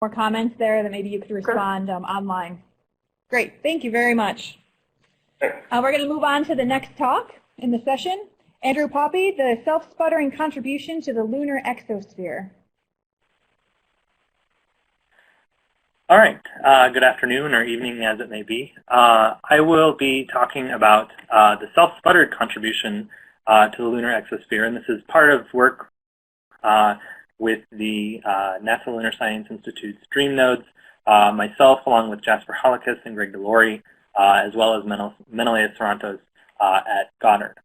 more comments there that maybe you could respond online. Great, thank you very much. We're going to move on to the next talk in the session. Andrew Poppe, the self-sputtering contribution to the lunar exosphere. All right, good afternoon or evening as it may be. I will be talking about the self-sputtered contribution to the lunar exosphere, and this is part of work with the NASA Lunar Science Institute's Dream Nodes, myself along with Jasper Holokus and Greg DeLore, as well as Menelaus Sarantos at Goddard.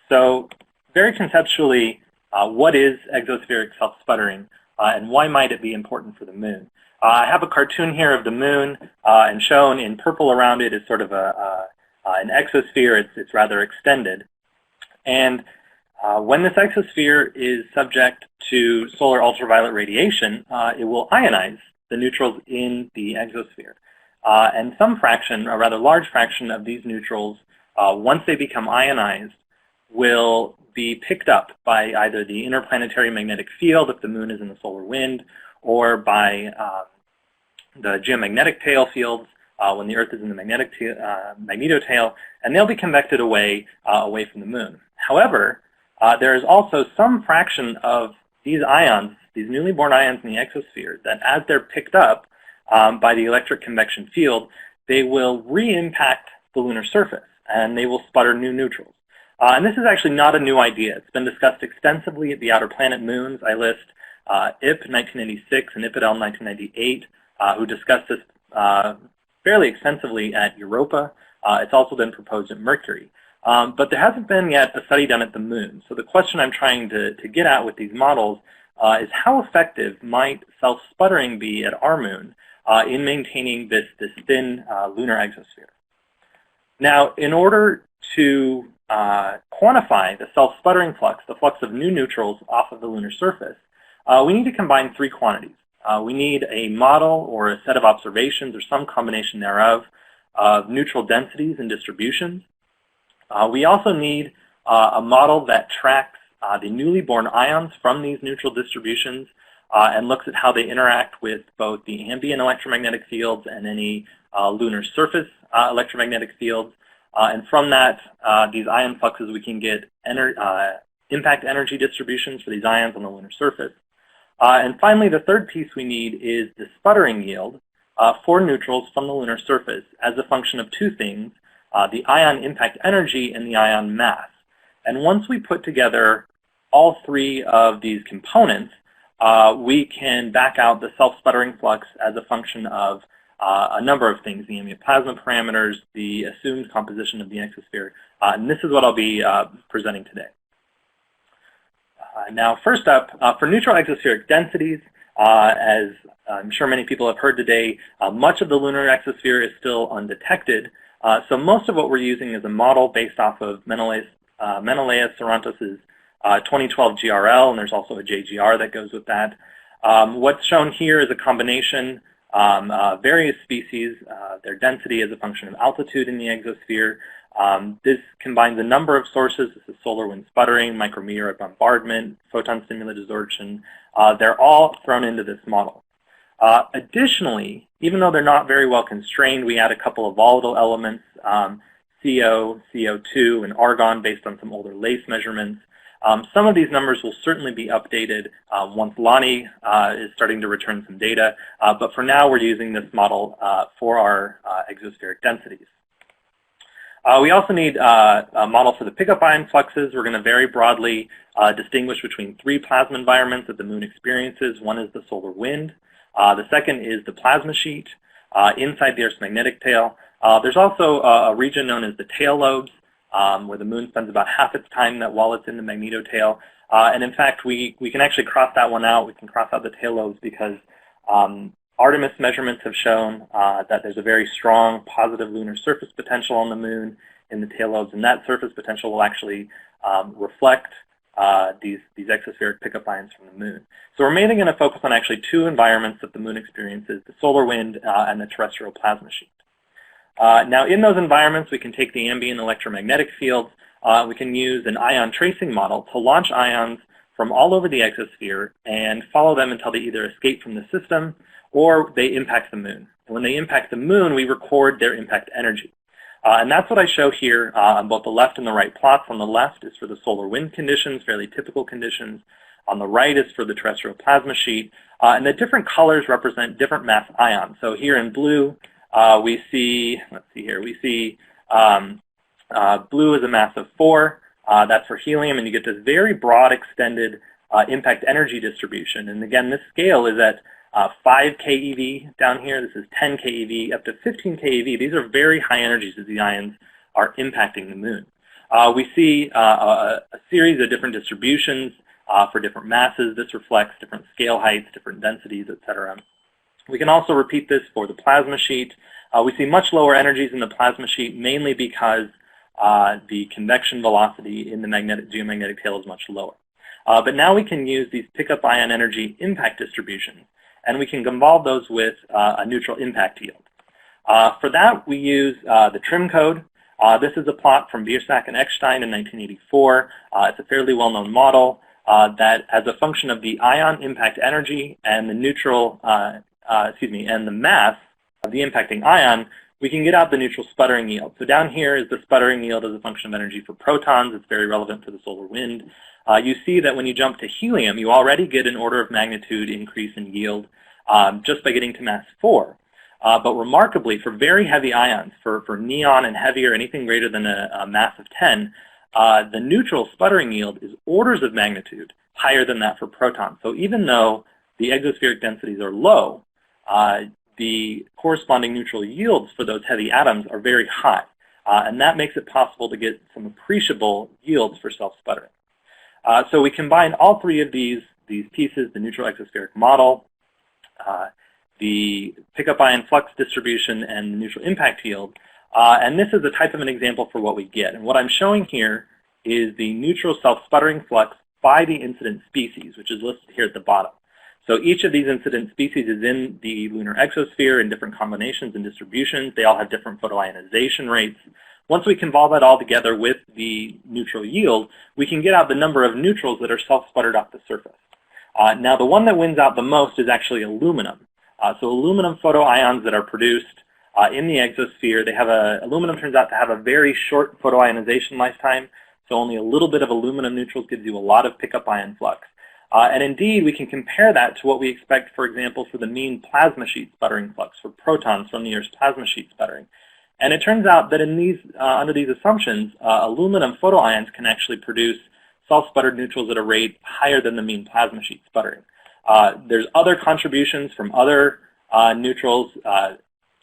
So very conceptually, what is exospheric self-sputtering and why might it be important for the moon? I have a cartoon here of the moon, and shown in purple around it is sort of an exosphere. It's rather extended. And when this exosphere is subject to solar ultraviolet radiation, it will ionize the neutrals in the exosphere. And some fraction, a rather large fraction of these neutrals, once they become ionized, will be picked up by either the interplanetary magnetic field if the moon is in the solar wind, or by the geomagnetic tail fields when the Earth is in the magnetotail, and they'll be convected away from the moon. However, there is also some fraction of these ions, these newly born ions in the exosphere, that as they're picked up by the electric convection field, they will re-impact the lunar surface, and they will sputter new neutrals. And this is actually not a new idea. It's been discussed extensively at the outer planet moons. I list IP 1986 and IPIDEL 1998, who discussed this fairly extensively at Europa. It's also been proposed at Mercury. But there hasn't been yet a study done at the moon. So the question I'm trying to get at with these models is how effective might self-sputtering be at our moon in maintaining this thin lunar exosphere? Now, in order to quantify the self-sputtering flux, the flux of new neutrals off of the lunar surface, we need to combine three quantities. We need a model or a set of observations or some combination thereof of neutral densities and distributions. We also need a model that tracks the newly born ions from these neutral distributions and looks at how they interact with both the ambient electromagnetic fields and any lunar surface electromagnetic fields. And from that, these ion fluxes, we can get impact energy distributions for these ions on the lunar surface. And finally, the third piece we need is the sputtering yield for neutrals from the lunar surface as a function of two things, the ion impact energy and the ion mass. And once we put together all three of these components, we can back out the self-sputtering flux as a function of a number of things, the ambient plasma parameters, the assumed composition of the exosphere, and this is what I'll be presenting today. Now, first up, for neutral exospheric densities, as I'm sure many people have heard today, much of the lunar exosphere is still undetected. So most of what we're using is a model based off of Menelaus Sarantos' 2012 GRL, and there's also a JGR that goes with that. What's shown here is a combination various species, their density as a function of altitude in the exosphere. This combines a number of sources. This is solar wind sputtering, micrometeorite bombardment, photon stimulated absorption. They're all thrown into this model. Additionally, even though they're not very well constrained, we add a couple of volatile elements, CO, CO2, and argon based on some older LACE measurements. Some of these numbers will certainly be updated once Lonnie is starting to return some data, but for now we're using this model for our exospheric densities. We also need a model for the pickup ion fluxes. We're going to very broadly distinguish between three plasma environments that the moon experiences. One is the solar wind. The second is the plasma sheet inside the Earth's magnetic tail. There's also a region known as the tail lobes, where the moon spends about half its time while it's in the magnetotail. And in fact, we can actually cross that one out. We can cross out the tail lobes because Artemis measurements have shown that there's a very strong positive lunar surface potential on the moon in the tail lobes, and that surface potential will actually reflect these exospheric pickup ions from the moon. So we're mainly going to focus on actually two environments that the moon experiences, the solar wind and the terrestrial plasma sheet. Now, in those environments, we can take the ambient electromagnetic fields. We can use an ion tracing model to launch ions from all over the exosphere and follow them until they either escape from the system or they impact the moon. And when they impact the moon, we record their impact energy. And that's what I show here on both the left and the right plots. On the left is for the solar wind conditions, fairly typical conditions. On the right is for the terrestrial plasma sheet. And the different colors represent different mass ions. So here in blue, we see, let's see here, we see blue is a mass of 4. That's for helium, and you get this very broad extended impact energy distribution. And again, this scale is at 5 keV down here. This is 10 keV, up to 15 keV. These are very high energies as the ions are impacting the moon. We see a series of different distributions for different masses. This reflects different scale heights, different densities, etc. We can also repeat this for the plasma sheet. We see much lower energies in the plasma sheet, mainly because the convection velocity in the geomagnetic tail is much lower. But now we can use these pickup ion energy impact distributions, and we can convolve those with a neutral impact yield. For that, we use the trim code. This is a plot from Biersack and Eckstein in 1984. It's a fairly well-known model that, as a function of the ion impact energy and the neutral, and the mass of the impacting ion, we can get out the neutral sputtering yield. So down here is the sputtering yield as a function of energy for protons. It's very relevant for the solar wind. You see that when you jump to helium, you already get an order of magnitude increase in yield just by getting to mass 4. But remarkably, for very heavy ions, for neon and heavier, anything greater than a mass of 10, the neutral sputtering yield is orders of magnitude higher than that for protons. So even though the exospheric densities are low, the corresponding neutral yields for those heavy atoms are very high. And that makes it possible to get some appreciable yields for self-sputtering. So we combine all three of these pieces, the neutral exospheric model, the pickup ion flux distribution, and the neutral impact yield. And this is a type of an example for what we get. And what I'm showing here is the neutral self-sputtering flux by the incident species, which is listed here at the bottom. So each of these incident species is in the lunar exosphere in different combinations and distributions. They all have different photoionization rates. Once we convolve that all together with the neutral yield, we can get out the number of neutrals that are self-sputtered off the surface. Now, the one that wins out the most is actually aluminum. So aluminum photoions that are produced in the exosphere, aluminum turns out to have a very short photoionization lifetime, so only a little bit of aluminum neutrals gives you a lot of pickup ion flux. And indeed, we can compare that to what we expect, for example, for the mean plasma sheet sputtering flux for protons from the Earth's plasma sheet sputtering. And it turns out that in these, under these assumptions, aluminum photoions can actually produce self-sputtered neutrals at a rate higher than the mean plasma sheet sputtering. There's other contributions from other neutrals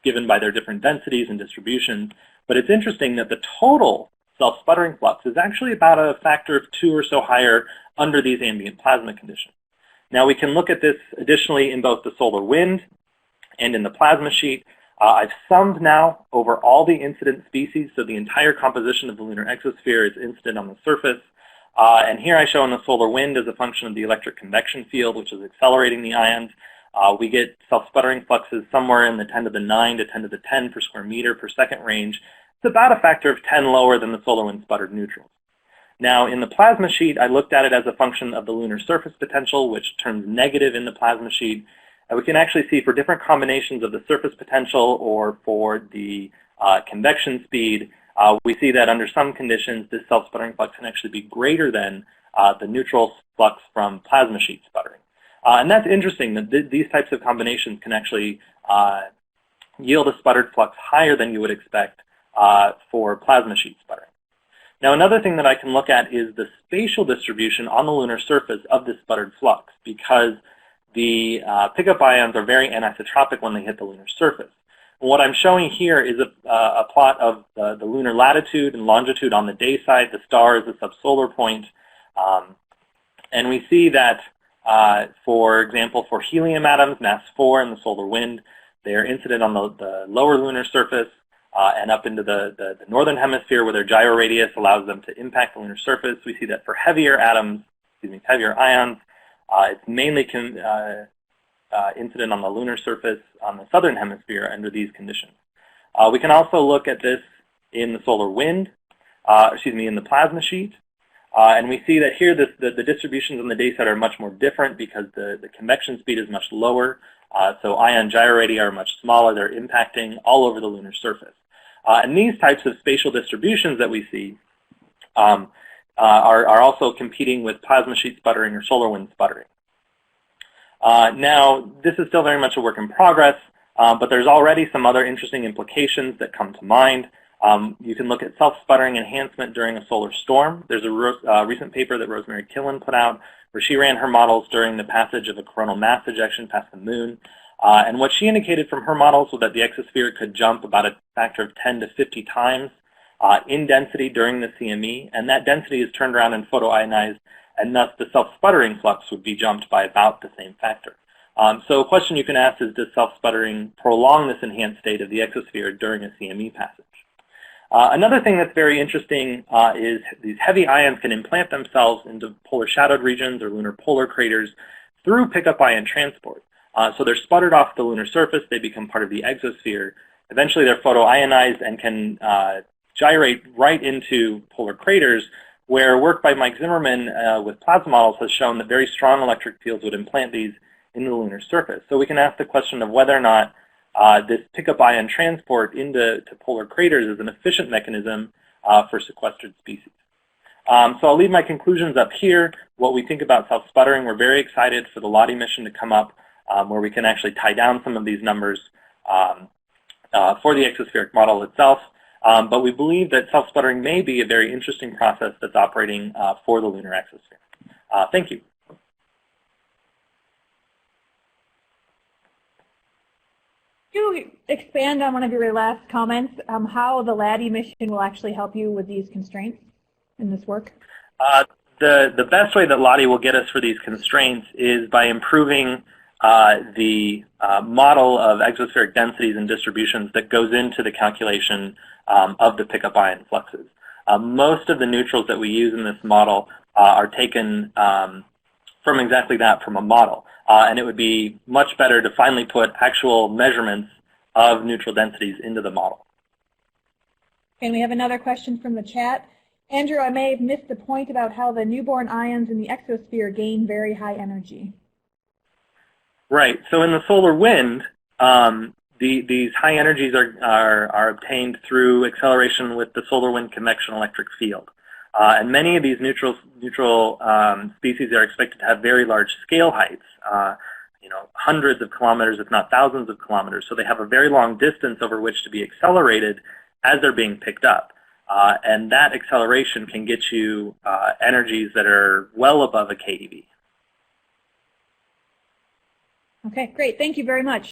given by their different densities and distributions, but it's interesting that the total self-sputtering flux is actually about a factor of 2 or so higher under these ambient plasma conditions. Now we can look at this additionally in both the solar wind and in the plasma sheet. I've summed now over all the incident species, so the entire composition of the lunar exosphere is incident on the surface. And here I show in the solar wind as a function of the electric convection field, which is accelerating the ions. We get self-sputtering fluxes somewhere in the 10 to the 9 to 10 to the 10 per square meter per second range. It's about a factor of 10 lower than the solar wind sputtered neutrals. Now, in the plasma sheet, I looked at it as a function of the lunar surface potential, which turns negative in the plasma sheet. And we can actually see for different combinations of the surface potential or for the convection speed, we see that under some conditions, this self-sputtering flux can actually be greater than the neutral flux from plasma sheet sputtering. And that's interesting that these types of combinations can actually yield a sputtered flux higher than you would expect for plasma sheet sputtering. Now, another thing that I can look at is the spatial distribution on the lunar surface of this sputtered flux, because the pickup ions are very anisotropic when they hit the lunar surface. And what I'm showing here is a plot of the lunar latitude and longitude on the day side. The star is the subsolar point. And we see that, for example, for helium atoms, mass 4 in the solar wind, they are incident on the lower lunar surface and up into the northern hemisphere where their gyro radius allows them to impact the lunar surface. We see that for heavier atoms, heavier ions, it's mainly incident on the lunar surface on the southern hemisphere under these conditions. We can also look at this in the solar wind, in the plasma sheet. And we see that here the distributions on the data set are much more different because the convection speed is much lower. So ion gyroradii are much smaller. They're impacting all over the lunar surface. And these types of spatial distributions that we see are also competing with plasma sheet sputtering or solar wind sputtering. Now, this is still very much a work in progress, but there's already some other interesting implications that come to mind. You can look at self-sputtering enhancement during a solar storm. There's a recent paper that Rosemary Killen put out where she ran her models during the passage of a coronal mass ejection past the moon. And what she indicated from her models was that the exosphere could jump about a factor of 10 to 50 times in density during the CME, and that density is turned around and photoionized, and thus the self-sputtering flux would be jumped by about the same factor. So a question you can ask is, does self-sputtering prolong this enhanced state of the exosphere during a CME passage? Another thing that's very interesting is these heavy ions can implant themselves into polar shadowed regions or lunar polar craters through pickup ion transport. So they're sputtered off the lunar surface, they become part of the exosphere. Eventually they're photoionized and can gyrate right into polar craters, where work by Mike Zimmerman with plasma models has shown that very strong electric fields would implant these in the lunar surface. So we can ask the question of whether or not this pickup ion transport into polar craters is an efficient mechanism for sequestered species. So I'll leave my conclusions up here. What we think about self-sputtering, we're very excited for the Lottie mission to come up where we can actually tie down some of these numbers for the exospheric model itself. But we believe that self-sputtering may be a very interesting process that's operating for the lunar exosphere. Thank you. Could you expand on one of your last comments, how the Lottie mission will actually help you with these constraints in this work? The best way that Lottie will get us for these constraints is by improving the model of exospheric densities and distributions that goes into the calculation of the pickup ion fluxes. Most of the neutrals that we use in this model are taken from exactly that, from a model. And it would be much better to finally put actual measurements of neutral densities into the model. And we have another question from the chat. Andrew, I may have missed the point about how the newborn ions in the exosphere gain very high energy. Right. So in the solar wind, these high energies are obtained through acceleration with the solar wind convection electric field. And many of these neutral species are expected to have very large scale heights, hundreds of kilometers, if not thousands of kilometers. So they have a very long distance over which to be accelerated as they're being picked up. And that acceleration can get you energies that are well above a keV. Okay, great. Thank you very much.